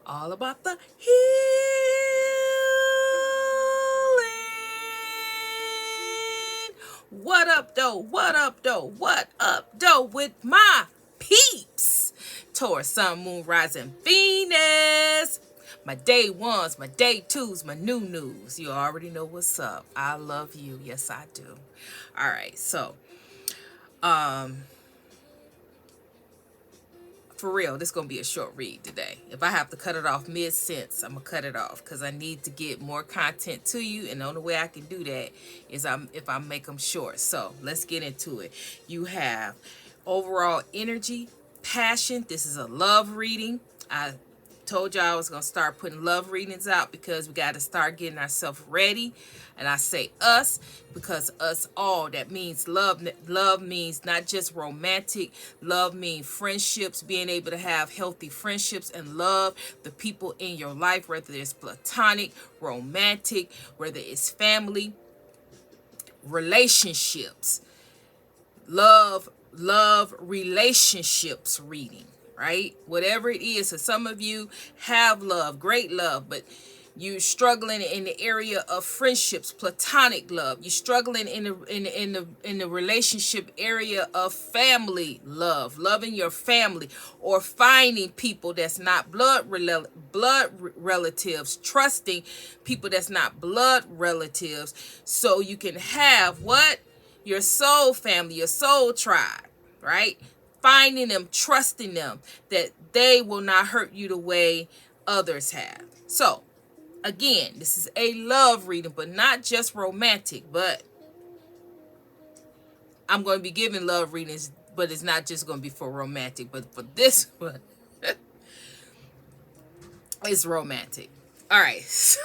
all about the healing. What up, though? What up, though? What up, though? With my peeps, Taurus, Sun, Moon, Rising, Venus. My day ones, my day twos, my new news. You already know what's up. I love you. Yes, I do. All right, so for real, this is gonna be a short read today. If I have to cut it off mid-sentence, I'm gonna cut it off because I need to get more content to you, and the only way I can do that is if I make them short. So let's get into it. You have overall energy, passion. This is a love reading. I told y'all I was going to start putting love readings out because we got to start getting ourselves ready. And I say us because us all, that means love. Love means not just romantic. Love means friendships, being able to have healthy friendships and love the people in your life, whether it's platonic, romantic, whether it's family, relationships, love relationships reading, right? Whatever it is. So some of you have love, great love, but you're struggling in the area of friendships, platonic love. You're struggling in the relationship area of family love, loving your family, or finding people that's not blood relatives, trusting people that's not blood relatives, so you can have what? Your soul family, your soul tribe, right? Finding them, trusting them, that they will not hurt you the way others have. So, again, this is a love reading, but not just romantic, but I'm going to be giving love readings, but it's not just going to be for romantic, but for this one, it's romantic. All right, so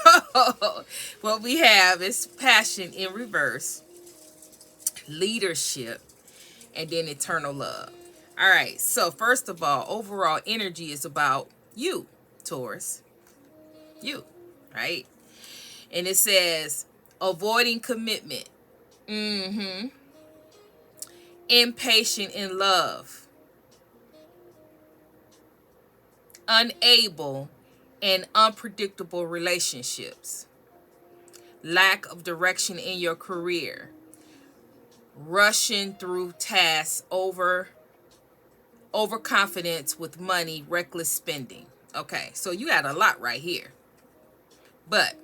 what we have is passion in reverse, leadership, and then eternal love. All right, so first of all, overall energy is about you, Taurus. You, right? And it says avoiding commitment. Impatient in love. Unable and unpredictable relationships. Lack of direction in your career. Rushing through tasks, overconfidence with money, reckless spending. Okay, so you got a lot right here. But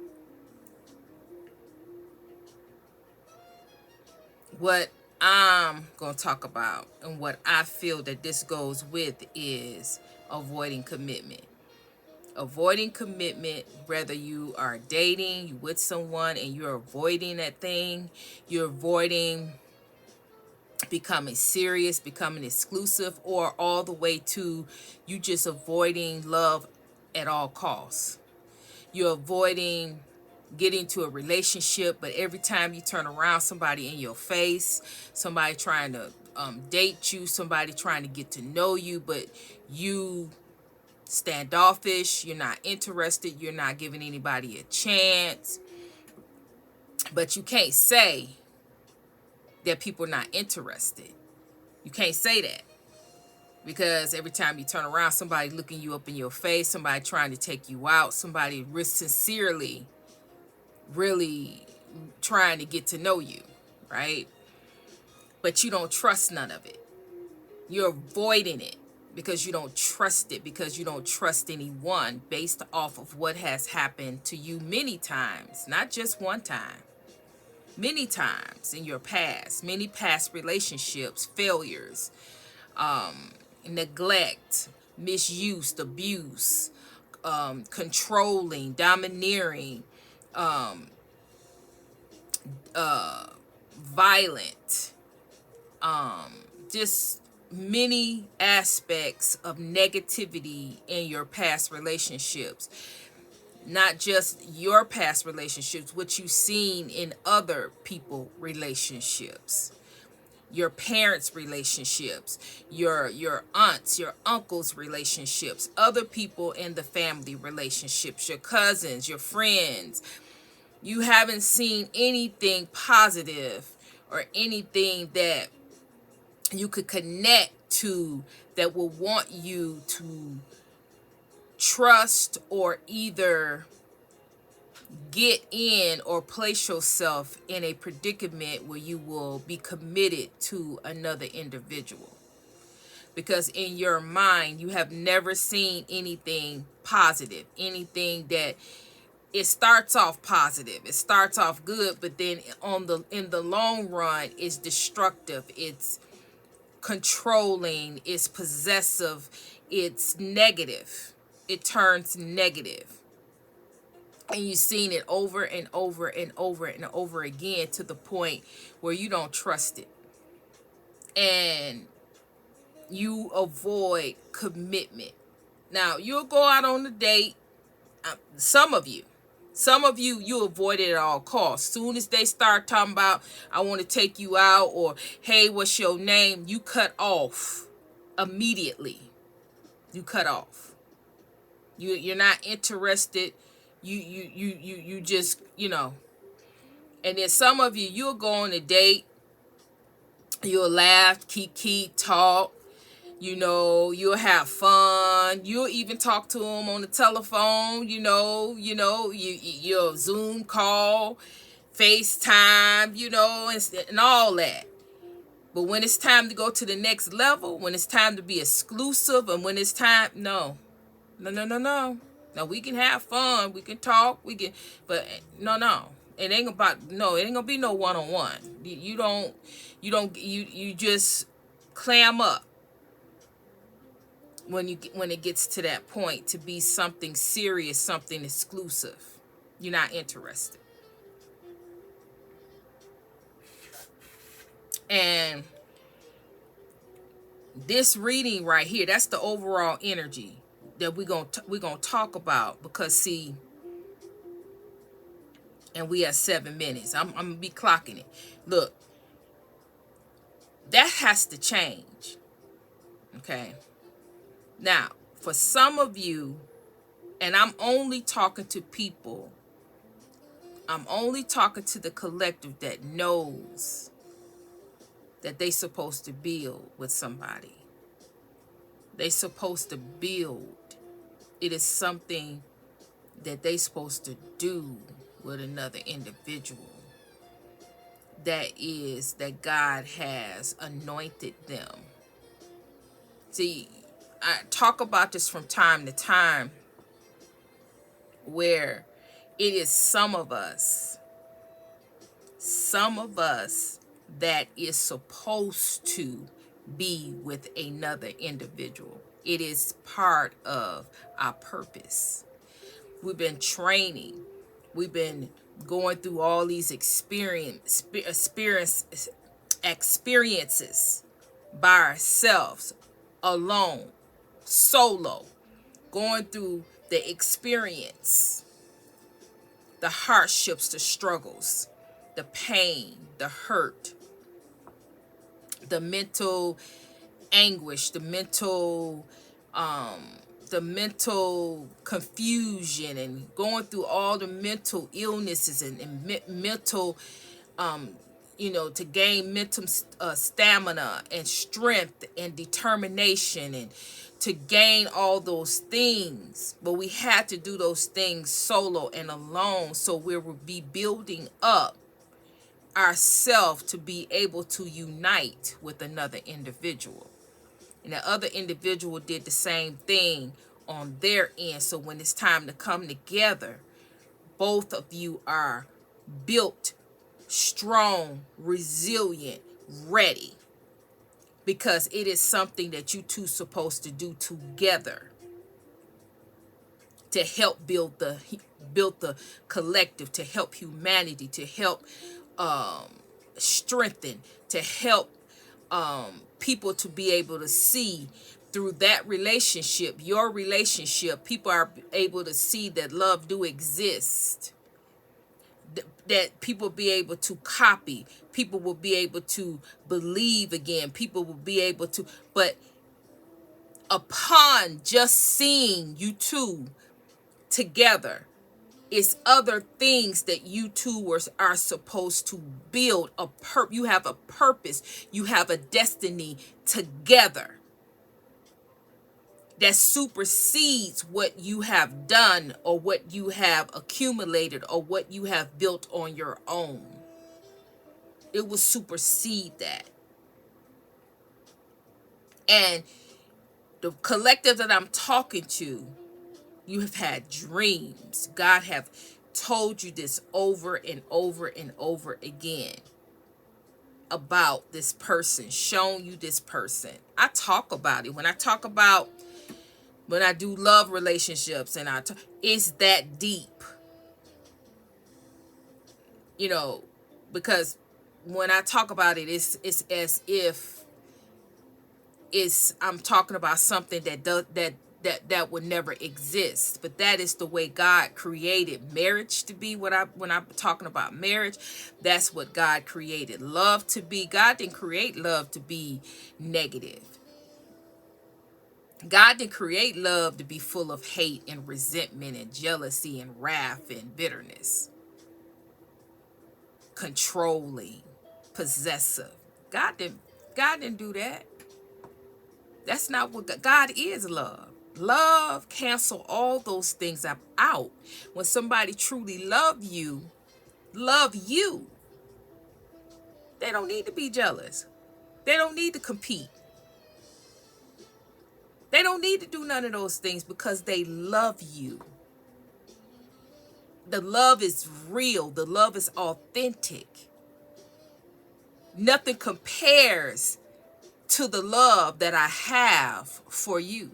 what I'm going to talk about and what I feel that this goes with is avoiding commitment. Avoiding commitment, whether you are dating, you with someone and you're avoiding that thing, you're avoiding becoming serious, becoming exclusive, or all the way to you just avoiding love at all costs. You're avoiding getting to a relationship, but every time you turn around, somebody in your face, somebody trying to date you, somebody trying to get to know you, but you standoffish, you're not interested, you're not giving anybody a chance. But you can't say that people are not interested. You can't say that, because every time you turn around, somebody looking you up in your face, somebody trying to take you out, somebody sincerely really trying to get to know you, right? But you don't trust none of it. You're avoiding it because you don't trust it, because you don't trust anyone, based off of what has happened to you many times, not just one time, many times in your past, many past relationships, failures, neglect, misuse, abuse, controlling, domineering, violent, just many aspects of negativity in your past relationships. Not just your past relationships, what you've seen in other people relationships, your parents' relationships, your aunts, your uncles' relationships, other people in the family relationships, your cousins, your friends. You haven't seen anything positive or anything that you could connect to that will want you to trust or either get in or place yourself in a predicament where you will be committed to another individual. Because in your mind, you have never seen anything positive, anything that it starts off positive, it starts off good, but then in the long run, it's destructive, it's controlling, it's possessive, it's negative, it turns negative. And you've seen it over and over and over and over again to the point where you don't trust it. And you avoid commitment. Now, you'll go out on a date. Some of you, you avoid it at all costs. Soon as they start talking about, I want to take you out, or, hey, what's your name? You cut off immediately. You cut off. You're not interested. You just, And then some of you, you'll go on a date. You'll laugh, keep talk. You'll have fun. You'll even talk to them on the telephone. Your Zoom call, FaceTime, and all that. But when it's time to go to the next level, when it's time to be exclusive, and when it's time, no. No, we can have fun. We can talk. But no. It ain't gonna be no one-on-one. You just clam up when it gets to that point to be something serious, something exclusive. You're not interested. And this reading right here, that's the overall energy that we're gonna talk about, because see, and we have 7 minutes. I'm gonna be clocking it. Look, that has to change. Okay. Now, for some of you, and I'm only talking to people, I'm only talking to the collective that knows that they supposed to build with somebody. They supposed to build. It is something that they supposed to do with another individual. That God has anointed them. See, I talk about this from time to time, where it is some of us that is supposed to be with another individual. It is part of our purpose. We've been training. We've been going through all these experiences by ourselves, alone, solo, going through the experience, the hardships, the struggles, the pain, the hurt, the mental anguish, the mental confusion, and going through all the mental illnesses and mental to gain mental stamina and strength and determination, and to gain all those things. But we had to do those things solo and alone, so we will be building up ourselves to be able to unite with another individual. And the other individual did the same thing on their end. So when it's time to come together, both of you are built, strong, resilient, ready. Because it is something that you two supposed to do together to help build the collective, to help humanity, to help strengthen, to help people to be able to see through that relationship, your relationship. People are able to see that love do exist, that people be able to copy, people will be able to believe again, people will be able to. But upon just seeing you two together, it's other things that you two are supposed to build. You have a purpose, you have a destiny together. that supersedes what you have done or what you have accumulated or what you have built on your own. It will supersede that. And the collective that I'm talking to, you have had dreams. God have told you this over and over and over again about this person, shown you this person. I talk about it. When I do love relationships and it's that deep, because when I talk about it, it's as if I'm talking about something that would never exist. But that is the way God created marriage to be. When I'm talking about marriage, that's what God created love to be. God didn't create love to be negative. God didn't create love to be full of hate and resentment and jealousy and wrath and bitterness, controlling, possessive. God didn't do that. That's not what God is. Love. Love cancel all those things out. When somebody truly love you, they don't need to be jealous. They don't need to compete. They don't need to do none of those things because they love you. The love is real. The love is authentic. Nothing compares to the love that I have for you.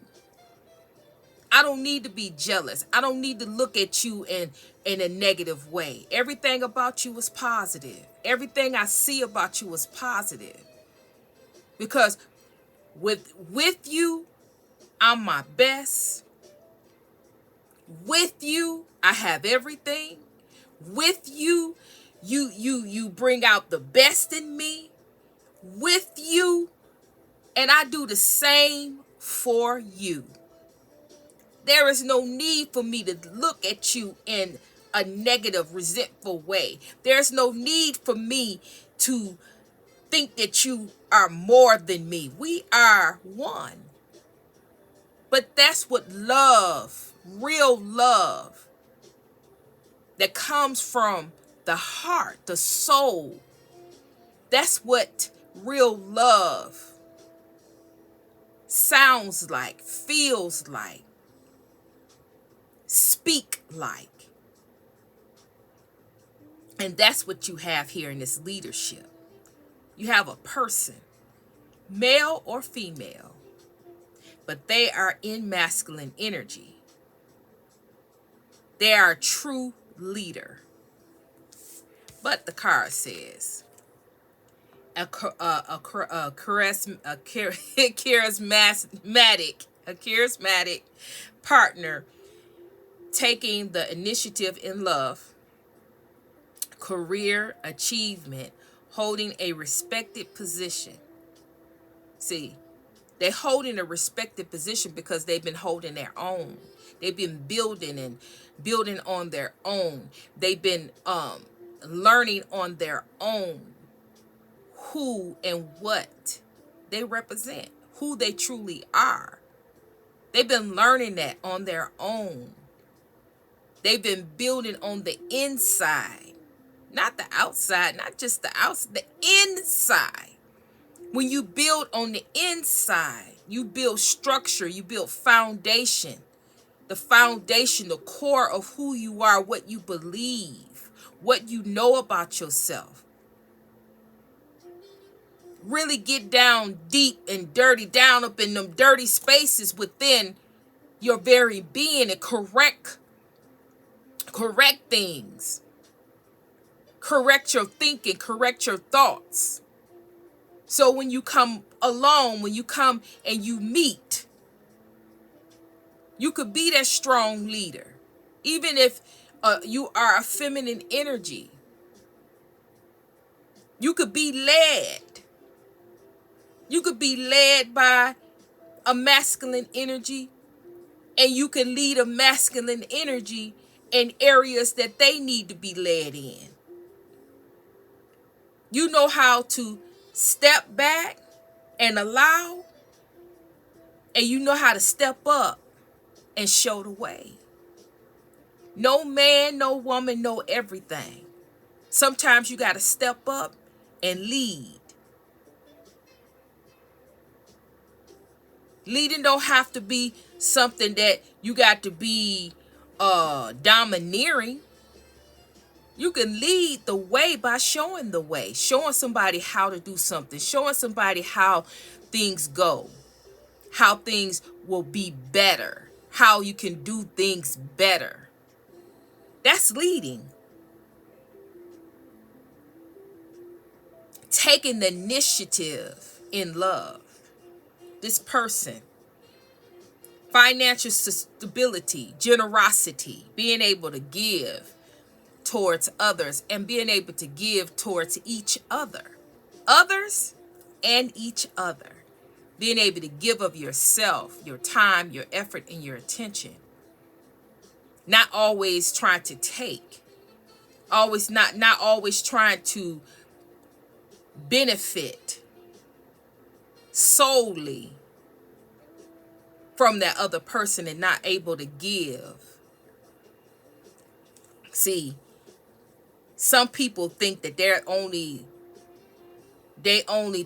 I don't need to be jealous. I don't need to look at you in a negative way. Everything about you is positive. Everything I see about you is positive. Because with you, I'm my best. With you, I have everything. With you, you bring out the best in me. With you, and I do the same for you. There is no need for me to look at you in a negative, resentful way. There's no need for me to think that you are more than me. We are one. But that's what love, real love, that comes from the heart, the soul. That's what real love sounds like, feels like, speak like. And that's what you have here in this leadership. You have a person, male or female, but they are in masculine energy. They are a true leader. But the card says, a charismatic partner taking the initiative in love, career achievement, holding a respected position. See, they're holding a respected position because they've been holding their own. They've been building on their own. They've been learning on their own who and what they represent, who they truly are. They've been learning that on their own. They've been building on the inside, not the outside, not just the outside, the inside. When you build on the inside, you build structure, you build foundation. The foundation, the core of who you are, what you believe, what you know about yourself. Really get down deep and dirty, down up in them dirty spaces within your very being and correct things. Correct your thinking, correct your thoughts. So when you come alone, when you come and you meet, you could be that strong leader. Even if you are a feminine energy, you could be led. You could be led by a masculine energy, and you can lead a masculine energy in areas that they need to be led in. You know how to step back and allow And you know how to step up and show the way. No man, no woman know everything. Sometimes you got to step up and lead. Leading don't have to be something that you got to be domineering. You can lead the way by showing the way, showing somebody how to do something, showing somebody how things go, how things will be better, how you can do things better. That's leading. Taking the initiative in love. This person, financial stability, generosity, being able to give towards others and being able to give towards each other. Others and each other. Being able to give of yourself, your time, your effort, and your attention. Not always trying to take. Not always trying to benefit solely from that other person and not able to give. See, some people think that they only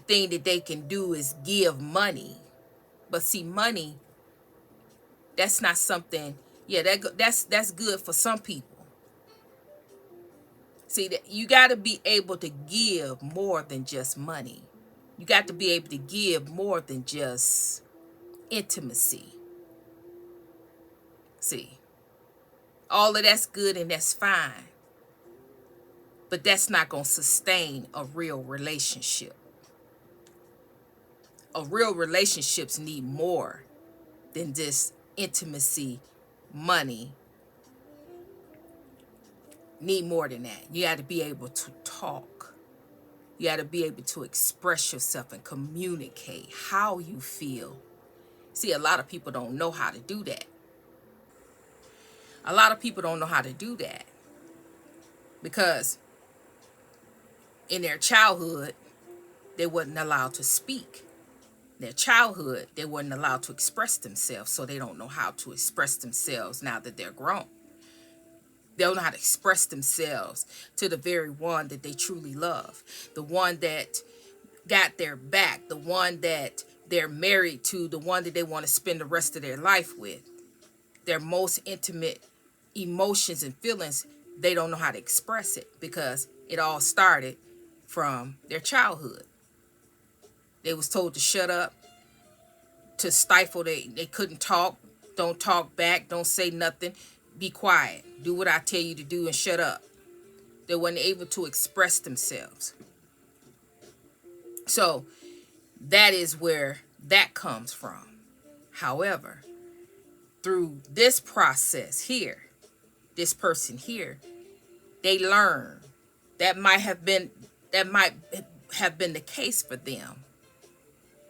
thing that they can do is give money. But see, money, that's not something, yeah, that's good for some people. See, that you got to be able to give more than just money. You got to be able to give more than just intimacy. See, all of that's good and that's fine, but that's not going to sustain a real relationship. A real relationships need more than just intimacy, money. Need more than that. You got to be able to talk. You got to be able to express yourself and communicate how you feel. See, a lot of people don't know how to do that. A lot of people don't know how to do that because in their childhood, they wasn't allowed to speak. Their childhood, they weren't allowed to express themselves, so they don't know how to express themselves now that they're grown. They don't know how to express themselves to the very one that they truly love, the one that got their back, the one that they're married to, the one that they want to spend the rest of their life with. Their most intimate emotions and feelings, they don't know how to express it because it all started from their childhood. They was told to shut up, to stifle. They couldn't talk. Don't talk back. Don't say nothing. Be quiet. Do what I tell you to do and shut up. They weren't able to express themselves. So that is where that comes from. However, through this process here, this person here, they learn. That might have been the case for them.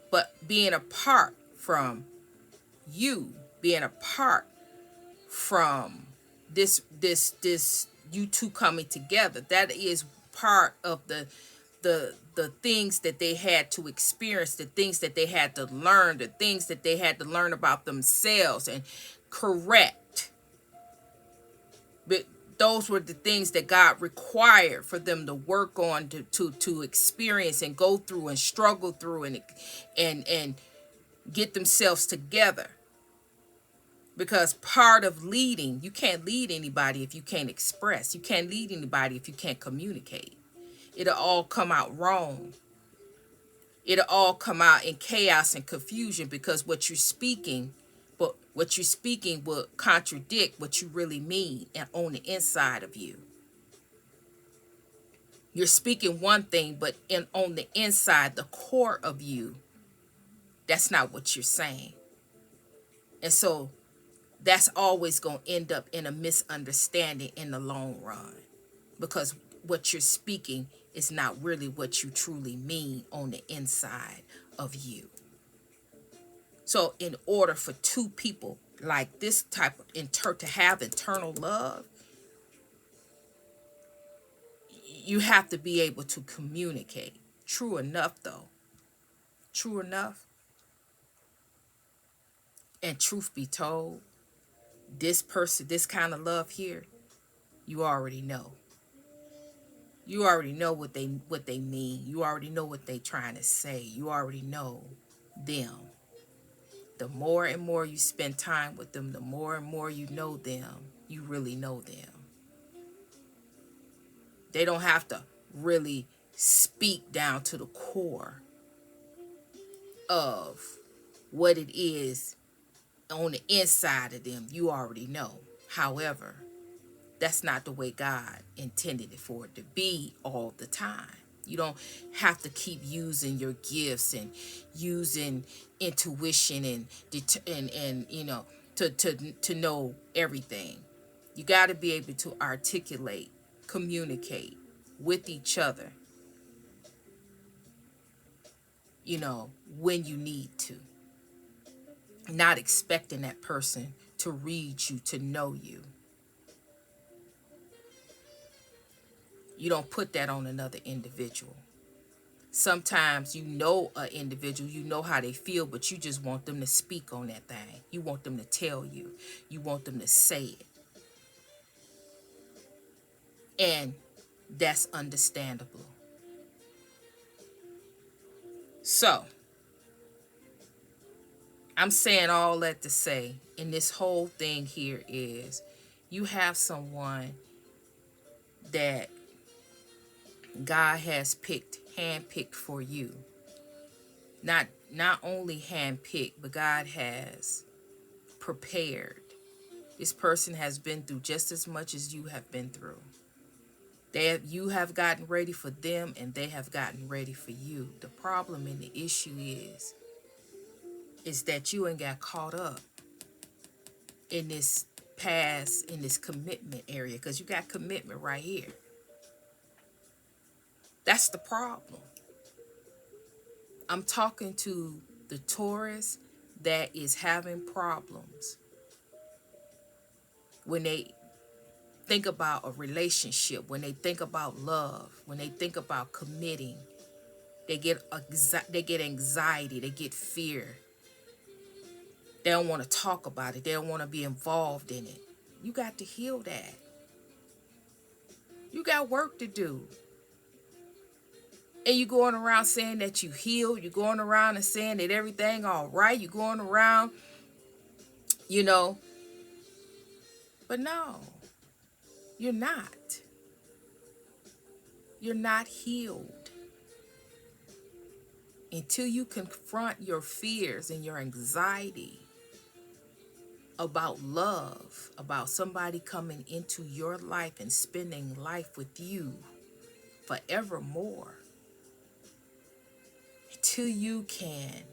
But being apart from you, being apart from this you two coming together, that is part of the things that they had to experience, the things that they had to learn, the things that they had to learn about themselves and correct. But those were the things that God required for them to work on, to experience and go through and struggle through and get themselves together. Because part of leading, you can't lead anybody if you can't express. You can't lead anybody if you can't communicate. It'll all come out wrong. It'll all come out in chaos and confusion because what you're speaking will contradict what you really mean and on the inside of you. You're speaking one thing, but on the inside, the core of you, that's not what you're saying. And so that's always going to end up in a misunderstanding in the long run because what you're speaking is not really what you truly mean on the inside of you. So in order for two people like this type of to have internal love, you have to be able to communicate. True enough, though. True enough. And truth be told, this person, this kind of love here, you already know. You already know what they mean. You already know what they trying to say. You already know them. The more and more you spend time with them, the more and more you know them, you really know them. They don't have to really speak down to the core of what it is on the inside of them. You already know. However, that's not the way God intended it for it to be all the time. You don't have to keep using your gifts and using intuition and to know everything. You got to be able to articulate, communicate with each other, when you need to. Not expecting that person to read you, to know you. You don't put that on another individual. Sometimes you know an individual, you know how they feel, but you just want them to speak on that thing. You want them to tell you. You want them to say it. And that's understandable. So, I'm saying all that to say, and this whole thing here is, you have someone that God has handpicked for you. Not only handpicked, but God has prepared. This person has been through just as much as you have been through. You have gotten ready for them, and they have gotten ready for you. The problem and the issue is that you ain't got caught up in this in this commitment area, because you got commitment right here. That's the problem. I'm talking to the Taurus that is having problems when they think about a relationship, when they think about love, when they think about committing. They get anxiety, they get fear. They don't want to talk about it. They don't want to be involved in it. You got to heal that. You got work to do. And you going around saying that you healed. You're going around and saying that everything all right. You're going around, you know. But no, you're not. You're not healed until you confront your fears and your anxiety about love, about somebody coming into your life and spending life with you forevermore. Until you can,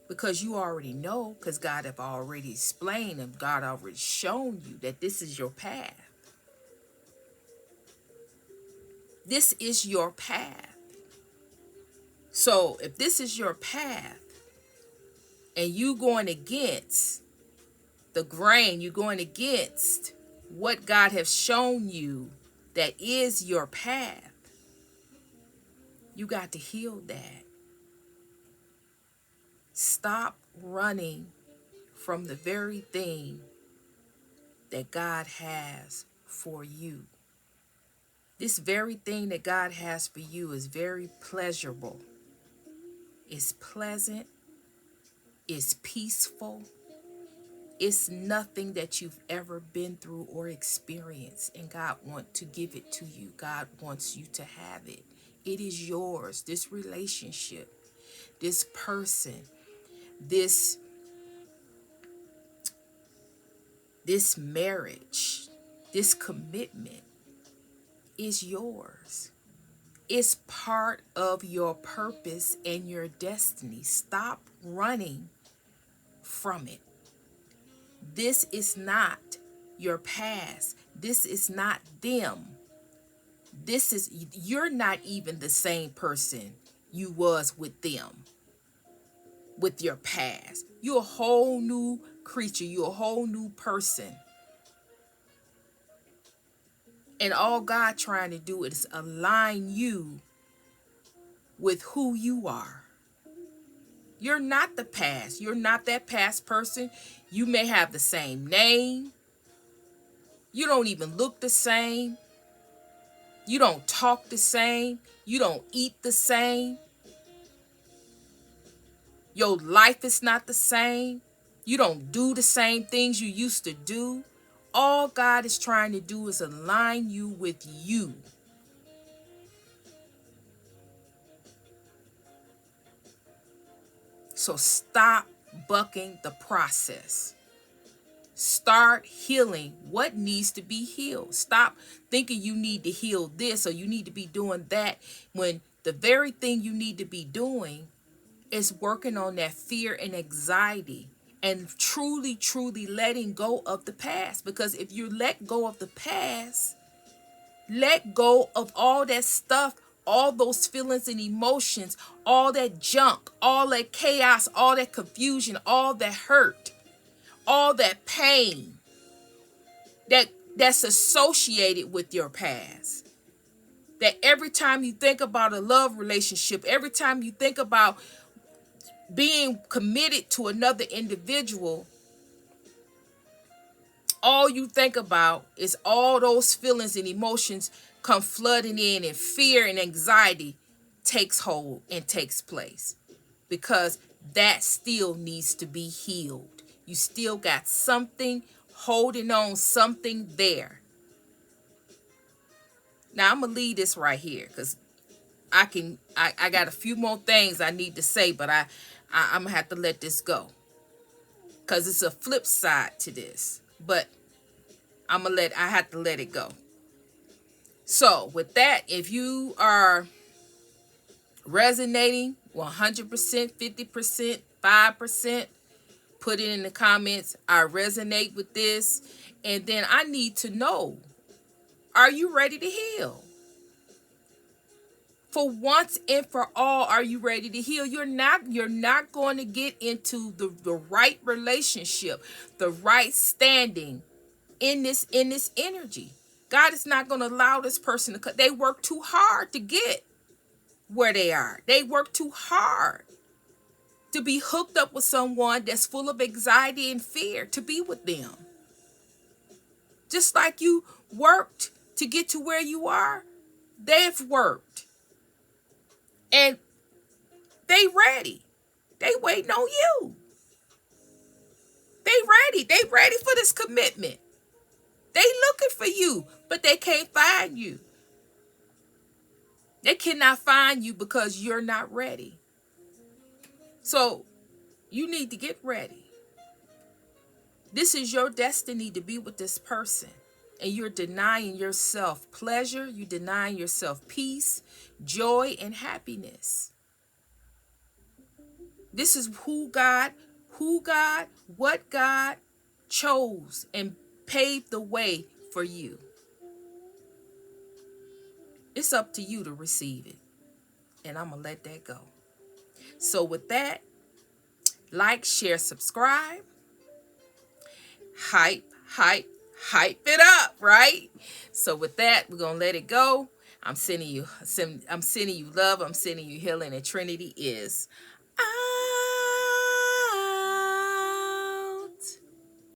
because you already know, because God have already explained and God already shown you that this is your path. This is your path. So if this is your path and you going against the grain, you're going against what God has shown you that is your path, you got to heal that. Stop running from the very thing that God has for you. This very thing that God has for you is very pleasurable. It's pleasant. It's peaceful. It's nothing that you've ever been through or experienced, and God wants to give it to you. God wants you to have it. It is yours. This relationship, this person, this marriage, this commitment is yours. It's part of your purpose and your destiny. Stop running from it. This is not your past. This is not them. You're not even the same person you was with them, with your past. You're a whole new creature. You're a whole new person. And all God trying to do is align you with who you are. You're not the past. You're not that past person. You may have the same name. You don't even look the same. You don't talk the same. You don't eat the same. Your life is not the same. You don't do the same things you used to do. All God is trying to do is align you with you. So stop bucking the process. Start healing what needs to be healed. Stop thinking you need to heal this or you need to be doing that when the very thing you need to be doing is working on that fear and anxiety and truly, truly letting go of the past. Because if you let go of the past, let go of all that stuff, all those feelings and emotions, all that junk, all that chaos, all that confusion, all that hurt, all that pain that's associated with your past. That every time you think about a love relationship, every time you think about being committed to another individual, all you think about is all those feelings and emotions come flooding in, and fear and anxiety takes hold and takes place, because that still needs to be healed. You still got something holding on, something there. Now I'm gonna leave this right here because I got a few more things I need to say, but I'm gonna have to let this go because it's a flip side to this. But I have to let it go. So with that, if you are resonating 100%, 50%, 5%, put it in the comments. I resonate with this. And then I need to know, are you ready to heal? For once and for all, are you ready to heal? You're not going to get into the right relationship, the right standing in this energy. God is not going to allow this person to cut. They work too hard to get where they are. They work too hard to be hooked up with someone that's full of anxiety and fear, to be with them. Just like you worked to get to where you are, they've worked. And they ready. They waiting on you. They ready. They ready for this commitment. They looking for you, but they can't find you. They cannot find you because you're not ready. So you need to get ready. This is your destiny to be with this person. And you're denying yourself pleasure. You're denying yourself peace, joy, and happiness. This is what God chose and paved the way for you. It's up to you to receive it. And I'm going to let that go. So with that, like, share, subscribe. Hype it up, right? So with that, we're going to let it go. I'm sending you love. I'm sending you healing. And Trinity is